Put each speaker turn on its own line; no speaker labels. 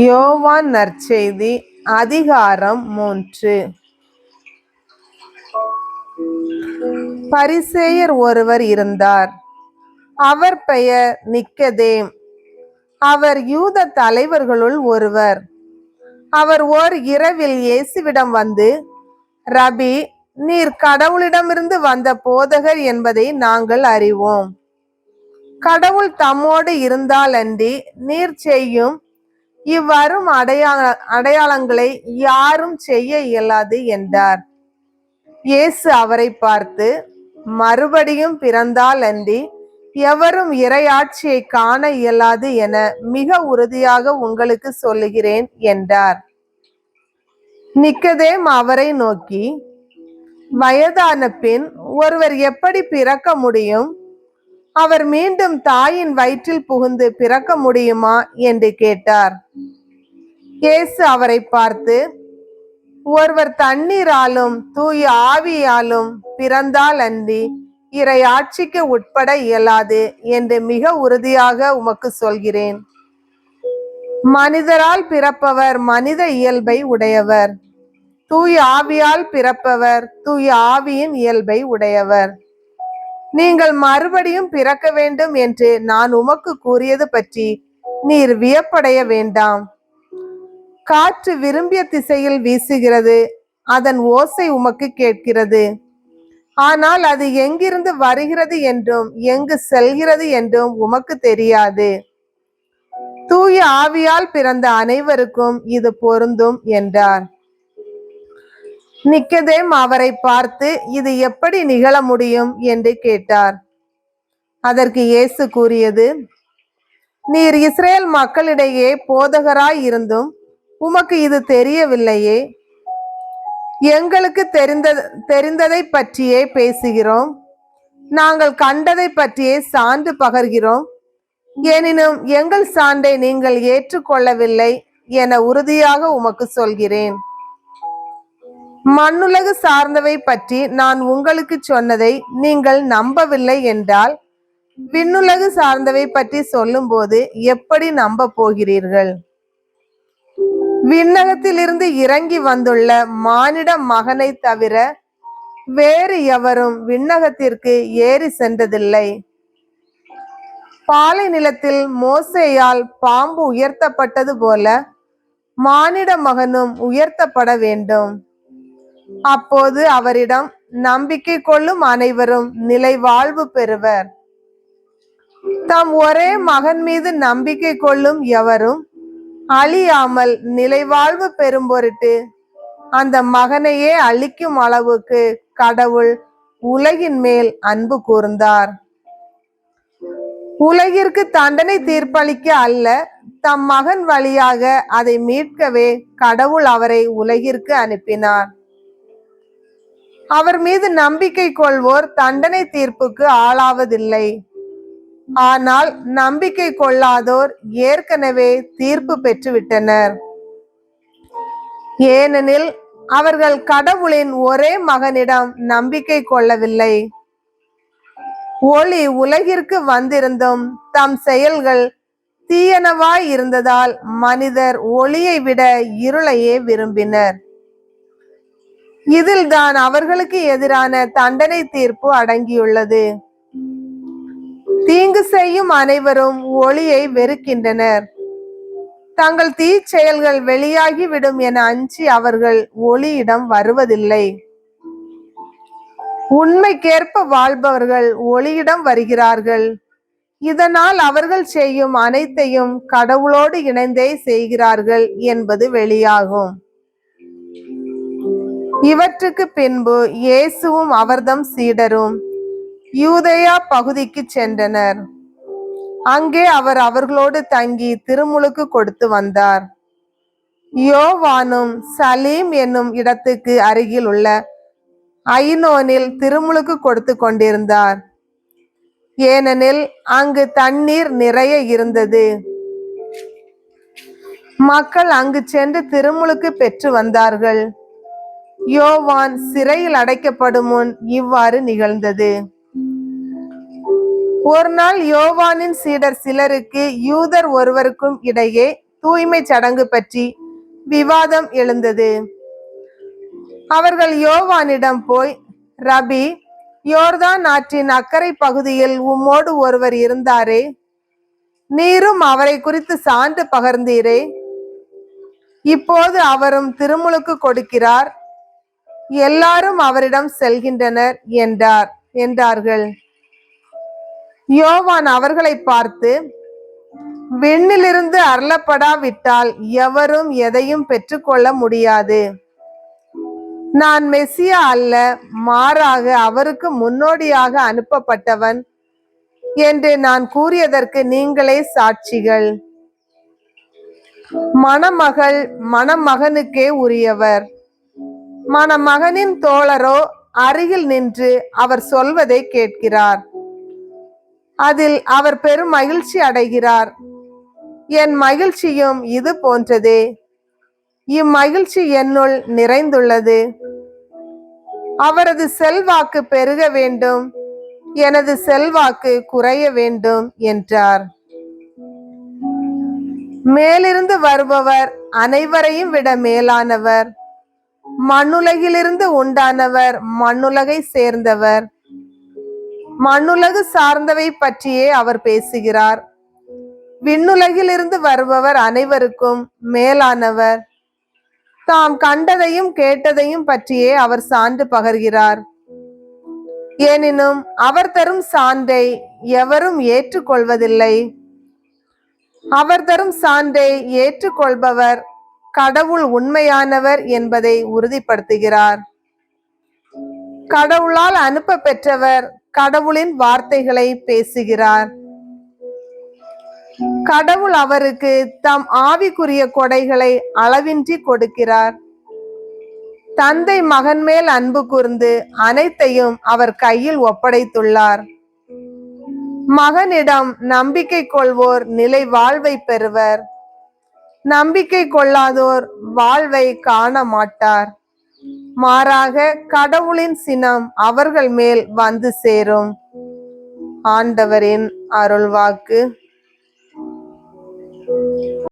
யோவான் நற்செய்தி அதிகாரம் 3. பரிசேயர் ஒருவர் இருந்தார். அவர் பெயர் நிக்கதேம். அவர் யூத தலைவர்களுள் ஒருவர். அவர் ஓர் இரவில் இயேசுவிடம் வந்து, ரபி, நீர் கடவுளிடமிருந்து வந்த போதகர் என்பதை நாங்கள் அறிவோம். கடவுள் தம்மோடு இருந்தாலன்றி நீர் செய்யும் இவ்வரும் அடையாளங்களை யாரும் செய்ய இயலாது என்றார். இயேசு அவரை பார்த்து, மறுபடியும் பிறந்தால் அன்றி எவரும் இறையாட்சியை காண இயலாது என மிக உறுதியாக உங்களுக்கு சொல்லுகிறேன் என்றார். நிக்கதேம் அவரை நோக்கி, வயதான பின் ஒருவர் எப்படி பிறக்க முடியும்? அவர் மீண்டும் தாயின் வயிற்றில் புகுந்து பிறக்க முடியுமா என்று கேட்டார். இயேசு அவரை பார்த்து, ஒருவர் தண்ணீராலும் தூய ஆவியாலும் பிறந்தால் அன்றி இறையாட்சிக்கு உட்பட இயலாது என்று மிக உறுதியாக உமக்கு சொல்கிறேன். மனிதரால் பிறப்பவர் மனித இயல்பை உடையவர், தூய ஆவியால் பிறப்பவர் தூய ஆவியின் இயல்பை உடையவர். நீங்கள் மறுபடியும் பிறக்க வேண்டும் என்று நான் உமக்கு கூறியது பற்றி நீர் வியப்படைய வேண்டாம். காற்று விரும்பிய திசையில் வீசுகிறது, அதன் ஓசை உமக்கு கேட்கிறது. ஆனால் அது எங்கிருந்து வருகிறது என்றும் எங்கு செல்கிறது என்றும் உமக்கு தெரியாது. தூய ஆவியால் பிறந்த அனைவருக்கும் இது பொருந்தும் என்றார். நிக்கதேம் அவரை பார்த்து, இது எப்படி நிகழ முடியும் என்று கேட்டார். அதற்கு இயேசு கூறியது, நீர் இஸ்ரேல் மக்களிடையே போதகராய் இருந்தும் உமக்கு இது தெரியவில்லையே. எங்களுக்கு தெரிந்ததை பற்றியே பேசுகிறோம், நாங்கள் கண்டதை பற்றியே சான்று பகர்கிறோம். எனினும் எங்கள் சான்றை நீங்கள் ஏற்றுக்கொள்ளவில்லை என உறுதியாக உமக்கு சொல்கிறேன். மண்ணுலகு சார்ந்தவை பற்றி நான் உங்களுக்கு சொன்னதை நீங்கள் நம்பவில்லை என்றால், விண்ணுலகு சார்ந்தவை பற்றி சொல்லும் போது எப்படி நம்ப போகிறீர்கள்? விண்ணகத்திலிருந்து இறங்கி வந்துள்ள மானிட மகனை தவிர வேறு எவரும் விண்ணகத்திற்கு ஏறி சென்றதில்லை. பாலை நிலத்தில் மோசேயால் பாம்பு உயர்த்தப்பட்டது போல மானிட மகனும் உயர்த்தப்பட வேண்டும். அப்போது அவரிடம் நம்பிக்கை கொள்ளும் அனைவரும் நிலை வாழ்வு பெறுவர். தம் ஒரே மகன் மீது நம்பிக்கை கொள்ளும் எவரும் அழியாமல் நிலை வாழ்வு பெறும் பொருட்டு அந்த மகனையே அழிக்கும் அளவுக்கு கடவுள் உலகின் மேல் அன்பு கூர்ந்தார். உலகிற்கு தண்டனை தீர்ப்பளிக்க அல்ல, தம் மகன் வழியாக அதை மீட்கவே கடவுள் அவரை உலகிற்கு அனுப்பினார். அவர் மீது நம்பிக்கை கொள்வோர் தண்டனை தீர்ப்புக்கு ஆளாவதில்லை. ஆனால் நம்பிக்கை கொள்ளாதோர் ஏற்கனவே தீர்ப்பு பெற்றுவிட்டனர். ஏனெனில் அவர்கள் கடவுளின் ஒரே மகனிடம் நம்பிக்கை கொள்ளவில்லை. ஒளி உலகிற்கு வந்திருந்தும் தம் செயல்கள் தீயனவாய் இருந்ததால் மனிதர் ஒளியை விட இருளையே விரும்பினர். இதில் தான் அவர்களுக்கு எதிரான தண்டனை தீர்ப்பு அடங்கியுள்ளது. தீங்கு செய்யும் அனைவரும் ஒளியை வெறுக்கின்றனர். தங்கள் தீச்செயல்கள் வெளியாகிவிடும் என அஞ்சி அவர்கள் ஒளியிடம் வருவதில்லை. உண்மைக்கேற்ப வாழ்பவர்கள் ஒளியிடம் வருகிறார்கள். இதனால் அவர்கள் செய்யும் அனைத்தையும் கடவுளோடு இணைந்தே செய்கிறார்கள் என்பது வெளியாகும். இவற்றுக்கு பின்பு இயேசுவும் அவர்தம் சீடரும் யூதேயா பகுதிக்கு சென்றனர். அங்கே அவர் அவர்களோடு தங்கி திருமுழுக்கு கொடுத்து வந்தார். யோவானும் சலீம் என்னும் இடத்துக்கு அருகில் உள்ள ஐனோனில் திருமுழுக்கு கொடுத்து கொண்டிருந்தார். ஏனெனில் அங்கு தண்ணீர் நிறைய இருந்தது. மக்கள் அங்கு சென்று திருமுழுக்கு பெற்று வந்தார்கள். யோவான் சிறையில் அடைக்கப்படும் முன் இவ்வாறு நிகழ்ந்தது. ஒரு நாள் யோவானின் சீடர் சிலருக்கு யூதர் ஒருவருக்கும் இடையே தூய்மை சடங்கு பற்றி விவாதம் எழுந்தது. அவர்கள் யோவானிடம் போய், ரபி, யோர்தான் ஆற்றின் அக்கறை பகுதியில் உம்மோடு ஒருவர் இருந்தாரே, நீரும் அவரை குறித்து சான்று பகர்ந்தீரே, இப்போது அவரும் திருமுழுக்கு கொடுக்கிறார், எல்லாரும் அவரிடம் செல்கின்றனர் என்றார்கள். யோவான் அவர்களை பார்த்து, விண்ணிலிருந்து அருளப்படாவிட்டால் எவரும் எதையும் பெற்றுக்கொள்ள முடியாது. நான் மெசியா அல்ல, மாறாக அவருக்கு முன்னோடியாக அனுப்பப்பட்டவன் என்று நான் கூறியதற்கு நீங்களே சாட்சிகள். மணமகள் மணமகனுக்கே உரியவர். மணமகனின் தோழரோ அருகில் நின்று அவர் சொல்வதை கேட்கிறார். அதில் அவர் பெரும் மகிழ்ச்சி அடைகிறார். என் மகிழ்ச்சியும் இது போன்றதே. இம்மகிழ்ச்சி என்னுள் நிறைந்துள்ளது. அவரது செல்வாக்கு பெருக வேண்டும், எனது செல்வாக்கு குறைய வேண்டும் என்றார். மேலிருந்து வருபவர் அனைவரையும் விட மேலானவர். மண்ணுலகிலிருந்து உண்டானவர், மண்ணுலகை சேர்ந்தவர். மண்ணுலகு சார்ந்தவை பற்றியே அவர் பேசுகிறார். விண்ணுலகிலிருந்து வருபவர் அனைவருக்கும் மேலானவர். தாம் கண்டதையும் கேட்டதையும் பற்றியே அவர் சான்று பகர்கிறார். எனினும் அவர் தரும் சான்றை எவரும் ஏற்றுக்கொள்வதில்லை. அவர் தரும் சான்றை ஏற்றுக்கொள்பவர் கடவுள் உண்மையானவர் என்பதை உறுதிப்படுத்துகிறார். கடவுளால் அனுப்ப பெற்றவர் கடவுளின் வார்த்தைகளை பேசுகிறார். கடவுள் அவருக்கு தம் ஆவிக்குரிய கொடைகளை அளவின்றி கொடுக்கிறார். தந்தை மகன் மேல் அன்பு கூர்ந்து அனைத்தையும் அவர் கையில் ஒப்படைத்துள்ளார். மகனிடம் நம்பிக்கை கொள்வோர் நிலை வாழ்வை பெறுவர். நம்பிக்கை கொள்ளாதோர் வாழ்வை காண மாட்டார். மாறாக கடவுளின் சினம் அவர்கள் மேல் வந்து சேரும். ஆண்டவரின் அருள்வாக்கு.